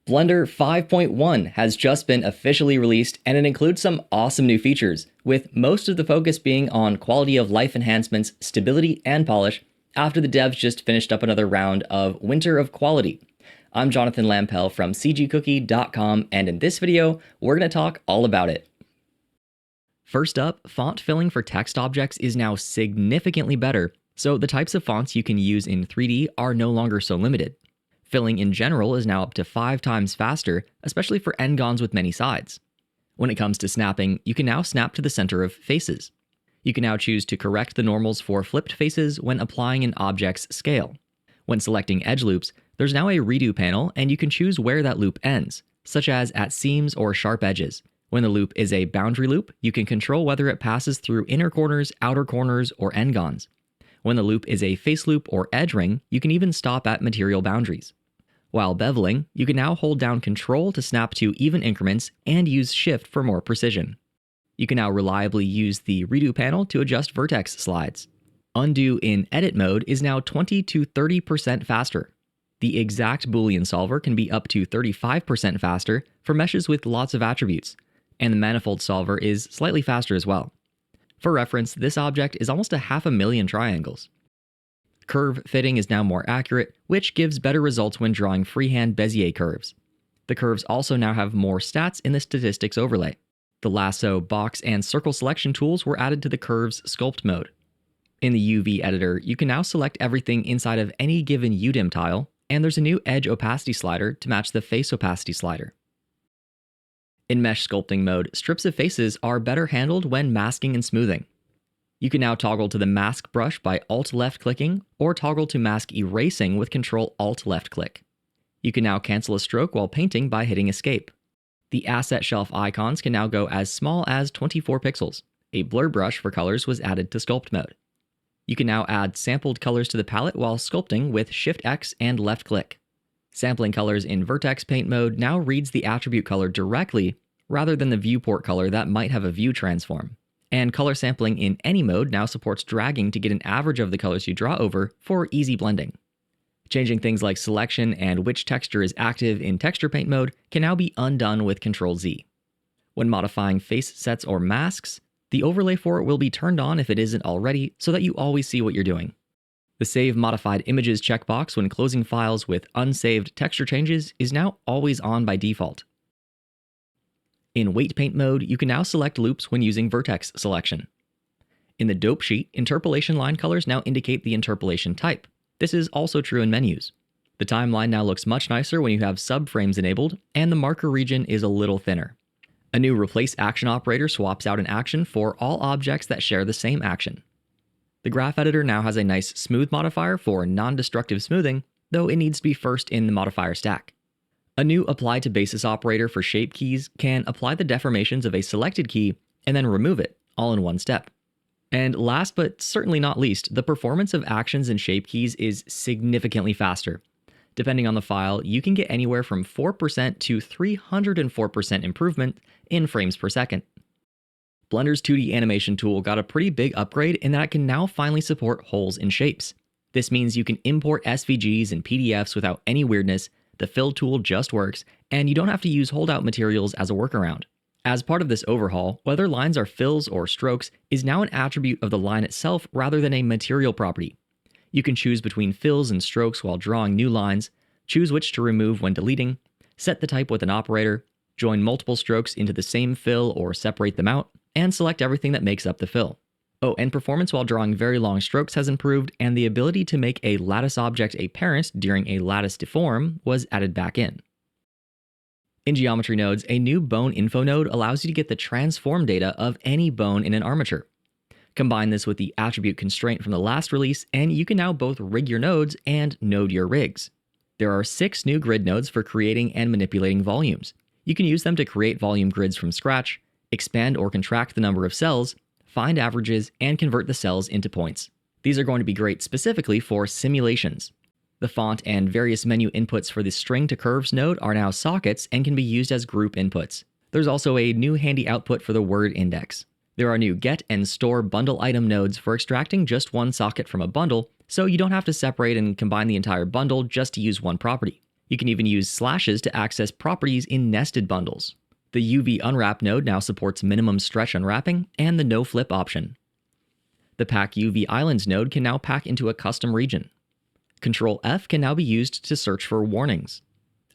Blender 5.1 has just been officially released, and it includes some awesome new features, with most of the focus being on quality of life enhancements, stability, and polish, after the devs just finished up another round of Winter of Quality. I'm Jonathan Lampel from cgcookie.com, and in this video, we're going to talk all about it. First up, font filling for text objects is now significantly better, so the types of fonts you can use in 3D are no longer so limited. Filling in general is now up to 5 times faster, especially for n-gons with many sides. When it comes to snapping, you can now snap to the center of faces. You can now choose to correct the normals for flipped faces when applying an object's scale. When selecting edge loops, there's now a redo panel, and you can choose where that loop ends, such as at seams or sharp edges. When the loop is a boundary loop, you can control whether it passes through inner corners, outer corners, or n-gons. When the loop is a face loop or edge ring, you can even stop at material boundaries. While beveling, you can now hold down Control to snap to even increments and use Shift for more precision. You can now reliably use the Redo panel to adjust vertex slides. Undo in Edit mode is now 20 to 30% faster. The exact Boolean solver can be up to 35% faster for meshes with lots of attributes, and the manifold solver is slightly faster as well. For reference, this object is almost 500,000 triangles. Curve fitting is now more accurate, which gives better results when drawing freehand Bezier curves. The curves also now have more stats in the statistics overlay. The lasso, box, and circle selection tools were added to the curve's sculpt mode. In the UV editor, you can now select everything inside of any given UDIM tile, and there's a new edge opacity slider to match the face opacity slider. In mesh sculpting mode, strips of faces are better handled when masking and smoothing. You can now toggle to the mask brush by Alt-left clicking, or toggle to mask erasing with Control-Alt-left click. You can now cancel a stroke while painting by hitting Escape. The asset shelf icons can now go as small as 24 pixels. A blur brush for colors was added to sculpt mode. You can now add sampled colors to the palette while sculpting with Shift-X and left click. Sampling colors in vertex paint mode now reads the attribute color directly, rather than the viewport color that might have a view transform. And color sampling in any mode now supports dragging to get an average of the colors you draw over for easy blending. Changing things like selection and which texture is active in texture paint mode can now be undone with Ctrl-Z. When modifying face sets or masks, the overlay for it will be turned on if it isn't already, so that you always see what you're doing. The Save Modified Images checkbox when closing files with unsaved texture changes is now always on by default. In weight paint mode, you can now select loops when using vertex selection. In the dope sheet, interpolation line colors now indicate the interpolation type. This is also true in menus. The timeline now looks much nicer when you have subframes enabled, and the marker region is a little thinner. A new Replace Action operator swaps out an action for all objects that share the same action. The graph editor now has a nice smooth modifier for non-destructive smoothing, though it needs to be first in the modifier stack. A new Apply to Basis operator for shape keys can apply the deformations of a selected key and then remove it, all in one step. And last but certainly not least, the performance of actions and shape keys is significantly faster. Depending on the file, you can get anywhere from 4% to 304% improvement in frames per second. Blender's 2D animation tool got a pretty big upgrade in that it can now finally support holes in shapes. This means you can import SVGs and PDFs without any weirdness. The fill tool just works, and you don't have to use holdout materials as a workaround. As part of this overhaul, whether lines are fills or strokes is now an attribute of the line itself rather than a material property. You can choose between fills and strokes while drawing new lines, choose which to remove when deleting, set the type with an operator, join multiple strokes into the same fill or separate them out, and select everything that makes up the fill. Oh, and performance while drawing very long strokes has improved, and the ability to make a lattice object a parent during a lattice deform was added back in. In geometry nodes, a new bone info node allows you to get the transform data of any bone in an armature. Combine this with the attribute constraint from the last release, and you can now both rig your nodes and node your rigs. There are 6 new grid nodes for creating and manipulating volumes. You can use them to create volume grids from scratch, expand or contract the number of cells, find averages, and convert the cells into points. These are going to be great specifically for simulations. The font and various menu inputs for the string to curves node are now sockets and can be used as group inputs. There's also a new handy output for the word index. There are new get and store bundle item nodes for extracting just one socket from a bundle, so you don't have to separate and combine the entire bundle just to use one property. You can even use slashes to access properties in nested bundles. The UV Unwrap node now supports minimum stretch unwrapping and the no flip option. The Pack UV Islands node can now pack into a custom region. Control F can now be used to search for warnings.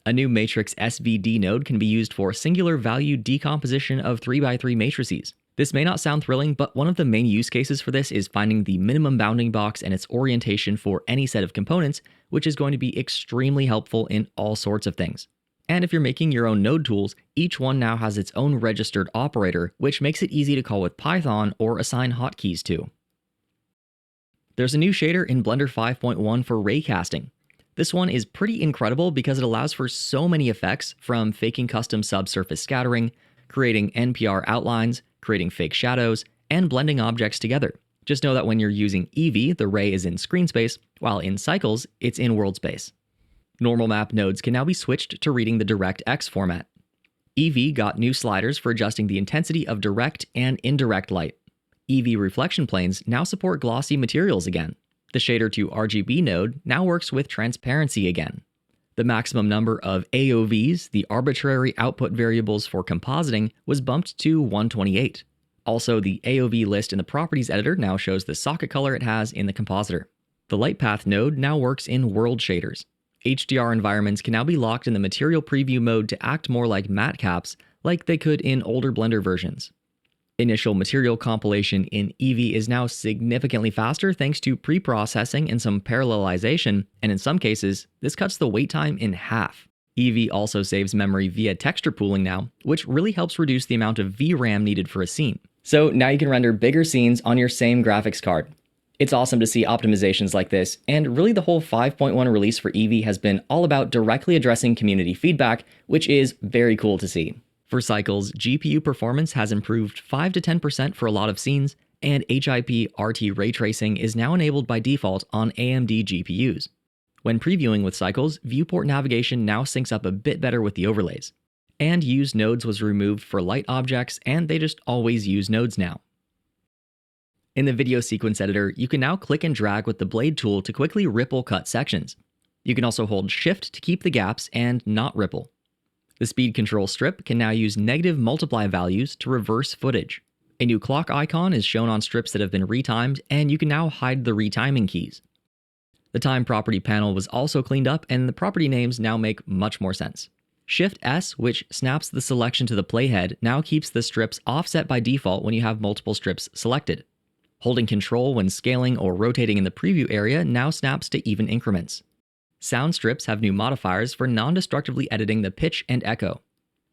A new Matrix SVD node can be used for singular value decomposition of 3x3 matrices. This may not sound thrilling, but one of the main use cases for this is finding the minimum bounding box and its orientation for any set of components, which is going to be extremely helpful in all sorts of things. And if you're making your own node tools, each one now has its own registered operator, which makes it easy to call with Python or assign hotkeys to. There's a new shader in Blender 5.1 for raycasting. This one is pretty incredible because it allows for so many effects, from faking custom subsurface scattering, creating NPR outlines, creating fake shadows, and blending objects together. Just know that when you're using Eevee, the ray is in screen space, while in Cycles, it's in world space. Normal map nodes can now be switched to reading the DirectX format. Eevee got new sliders for adjusting the intensity of direct and indirect light. Eevee reflection planes now support glossy materials again. The shader to RGB node now works with transparency again. The maximum number of AOVs, the arbitrary output variables for compositing, was bumped to 128. Also, the AOV list in the properties editor now shows the socket color it has in the compositor. The light path node now works in world shaders. HDR environments can now be locked in the material preview mode to act more like matte caps, like they could in older Blender versions. Initial material compilation in Eevee is now significantly faster thanks to pre-processing and some parallelization, and in some cases, this cuts the wait time in half. Eevee also saves memory via texture pooling now, which really helps reduce the amount of VRAM needed for a scene. So now you can render bigger scenes on your same graphics card. It's awesome to see optimizations like this, and really the whole 5.1 release for Eevee has been all about directly addressing community feedback, which is very cool to see. For Cycles, GPU performance has improved 5 to 10% for a lot of scenes, and HIP RT ray tracing is now enabled by default on AMD GPUs. When previewing with Cycles, viewport navigation now syncs up a bit better with the overlays. And use nodes was removed for light objects, and they just always use nodes now. In the video sequence editor, you can now click and drag with the blade tool to quickly ripple cut sections. You can also hold Shift to keep the gaps and not ripple. The speed control strip can now use negative multiply values to reverse footage. A new clock icon is shown on strips that have been retimed, and you can now hide the retiming keys. The time property panel was also cleaned up, and the property names now make much more sense. Shift S, which snaps the selection to the playhead, now keeps the strips offset by default when you have multiple strips selected. Holding Control when scaling or rotating in the preview area now snaps to even increments. Sound strips have new modifiers for non-destructively editing the pitch and echo.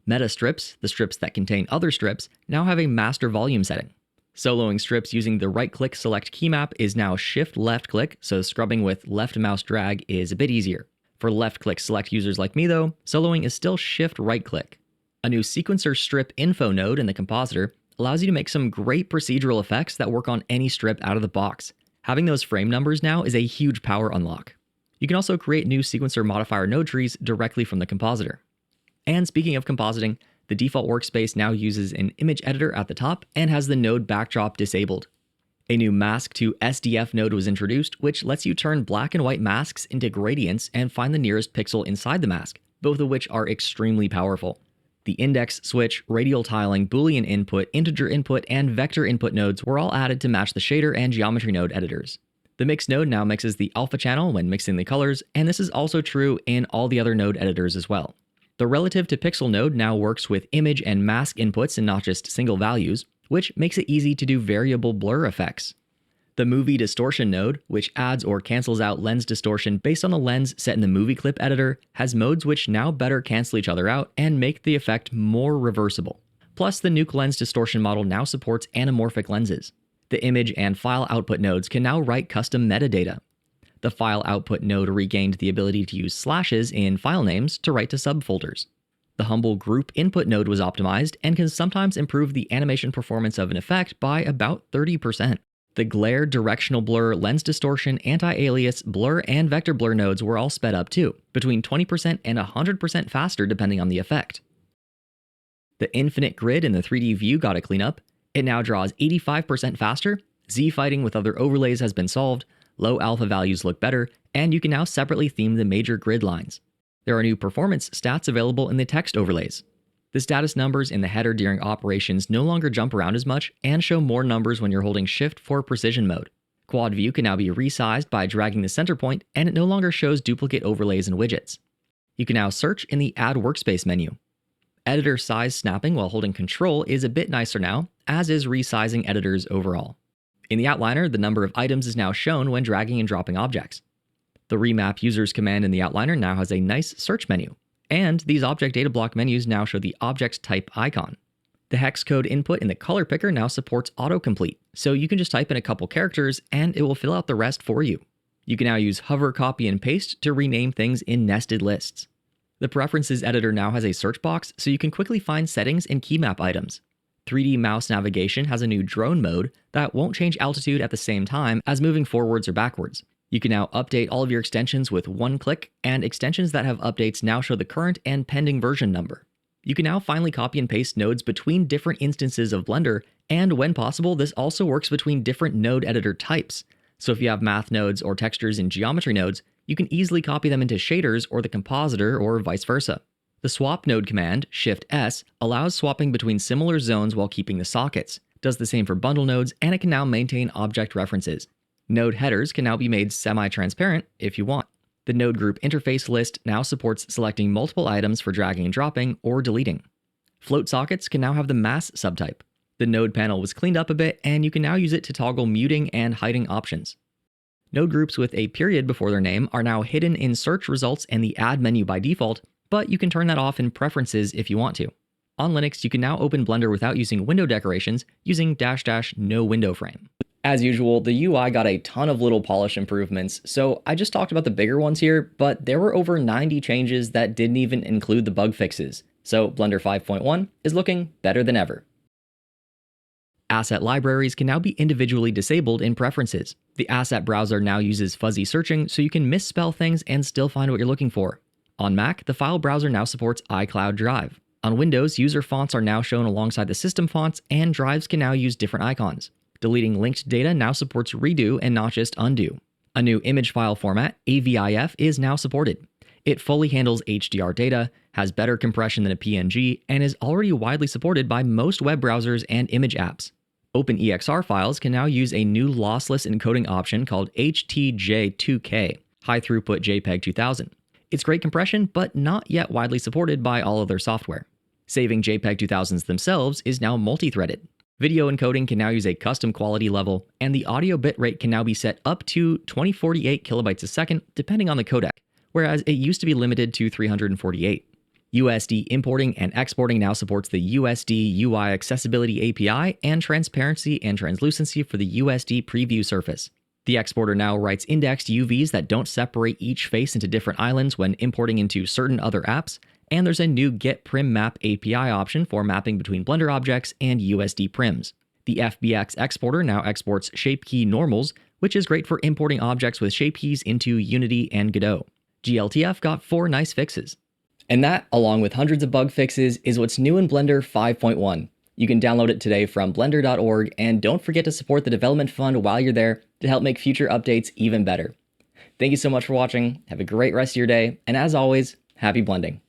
Meta strips, the strips that contain other strips, now have a master volume setting. Soloing strips using the right-click select key map is now Shift left-click, so scrubbing with left mouse drag is a bit easier. For left-click select users like me though, soloing is still Shift right-click. A new sequencer strip info node in the compositor allows you to make some great procedural effects that work on any strip out of the box. Having those frame numbers now is a huge power unlock. You can also create new sequencer modifier node trees directly from the compositor. And speaking of compositing, the default workspace now uses an image editor at the top and has the node backdrop disabled. A new mask to SDF node was introduced, which lets you turn black and white masks into gradients and find the nearest pixel inside the mask, both of which are extremely powerful. The index, switch, radial tiling, Boolean input, integer input, and vector input nodes were all added to match the shader and geometry node editors. The Mix node now mixes the alpha channel when mixing the colors, and this is also true in all the other node editors as well. The Relative to Pixel node now works with image and mask inputs and not just single values, which makes it easy to do variable blur effects. The Movie Distortion node, which adds or cancels out lens distortion based on the lens set in the movie clip editor, has modes which now better cancel each other out and make the effect more reversible. Plus, the Nuke Lens Distortion model now supports anamorphic lenses. The image and file output nodes can now write custom metadata. The file output node regained the ability to use slashes in file names to write to subfolders. The Humble Group input node was optimized and can sometimes improve the animation performance of an effect by about 30%. The Glare, Directional Blur, Lens Distortion, Anti-Alias, Blur, and Vector Blur nodes were all sped up too, between 20% and 100% faster depending on the effect. The Infinite Grid in the 3D view got a cleanup. It now draws 85% faster, Z-fighting with other overlays has been solved, low alpha values look better, and you can now separately theme the major grid lines. There are new performance stats available in the text overlays. The status numbers in the header during operations no longer jump around as much and show more numbers when you're holding Shift for precision mode. Quad view can now be resized by dragging the center point, and it no longer shows duplicate overlays and widgets. You can now search in the Add Workspace menu. Editor size snapping while holding Control is a bit nicer now, as is resizing editors overall. In the outliner, the number of items is now shown when dragging and dropping objects. The Remap Users command in the outliner now has a nice search menu, and these object data block menus now show the object type icon. The hex code input in the color picker now supports autocomplete, so you can just type in a couple characters and it will fill out the rest for you. You can now use hover, copy, and paste to rename things in nested lists. The Preferences editor now has a search box, so you can quickly find settings and key map items. 3D mouse navigation has a new drone mode that won't change altitude at the same time as moving forwards or backwards. You can now update all of your extensions with one click, and extensions that have updates now show the current and pending version number. You can now finally copy and paste nodes between different instances of Blender, and when possible, this also works between different node editor types. So if you have math nodes or textures in geometry nodes, you can easily copy them into shaders or the compositor or vice versa. The swap node command, Shift-S, allows swapping between similar zones while keeping the sockets, does the same for bundle nodes, and it can now maintain object references. Node headers can now be made semi-transparent if you want. The node group interface list now supports selecting multiple items for dragging and dropping or deleting. Float sockets can now have the mass subtype. The node panel was cleaned up a bit, and you can now use it to toggle muting and hiding options. Node groups with a period before their name are now hidden in search results and the add menu by default, but you can turn that off in preferences if you want to. On Linux, you can now open Blender without using window decorations using -- no window frame. As usual, the UI got a ton of little polish improvements, so I just talked about the bigger ones here, but there were over 90 changes that didn't even include the bug fixes, so Blender 5.1 is looking better than ever. Asset libraries can now be individually disabled in preferences. The asset browser now uses fuzzy searching, so you can misspell things and still find what you're looking for. On Mac, the file browser now supports iCloud Drive. On Windows, user fonts are now shown alongside the system fonts, and drives can now use different icons. Deleting linked data now supports redo and not just undo. A new image file format, AVIF, is now supported. It fully handles HDR data, has better compression than a PNG, and is already widely supported by most web browsers and image apps. OpenEXR files can now use a new lossless encoding option called HTJ2K, High Throughput JPEG 2000. It's great compression, but not yet widely supported by all other software. Saving JPEG 2000s themselves is now multi-threaded. Video encoding can now use a custom quality level, and the audio bitrate can now be set up to 2048 kilobytes a second, depending on the codec, whereas it used to be limited to 348. USD importing and exporting now supports the USD UI Accessibility API and transparency and translucency for the USD preview surface. The exporter now writes indexed UVs that don't separate each face into different islands when importing into certain other apps, and there's a new Get Prim Map API option for mapping between Blender objects and USD prims. The FBX exporter now exports shape key normals, which is great for importing objects with shape keys into Unity and Godot. GLTF got 4 nice fixes. And that, along with hundreds of bug fixes, is what's new in Blender 5.1. You can download it today from blender.org, and don't forget to support the development fund while you're there to help make future updates even better. Thank you so much for watching, have a great rest of your day, and as always, happy blending.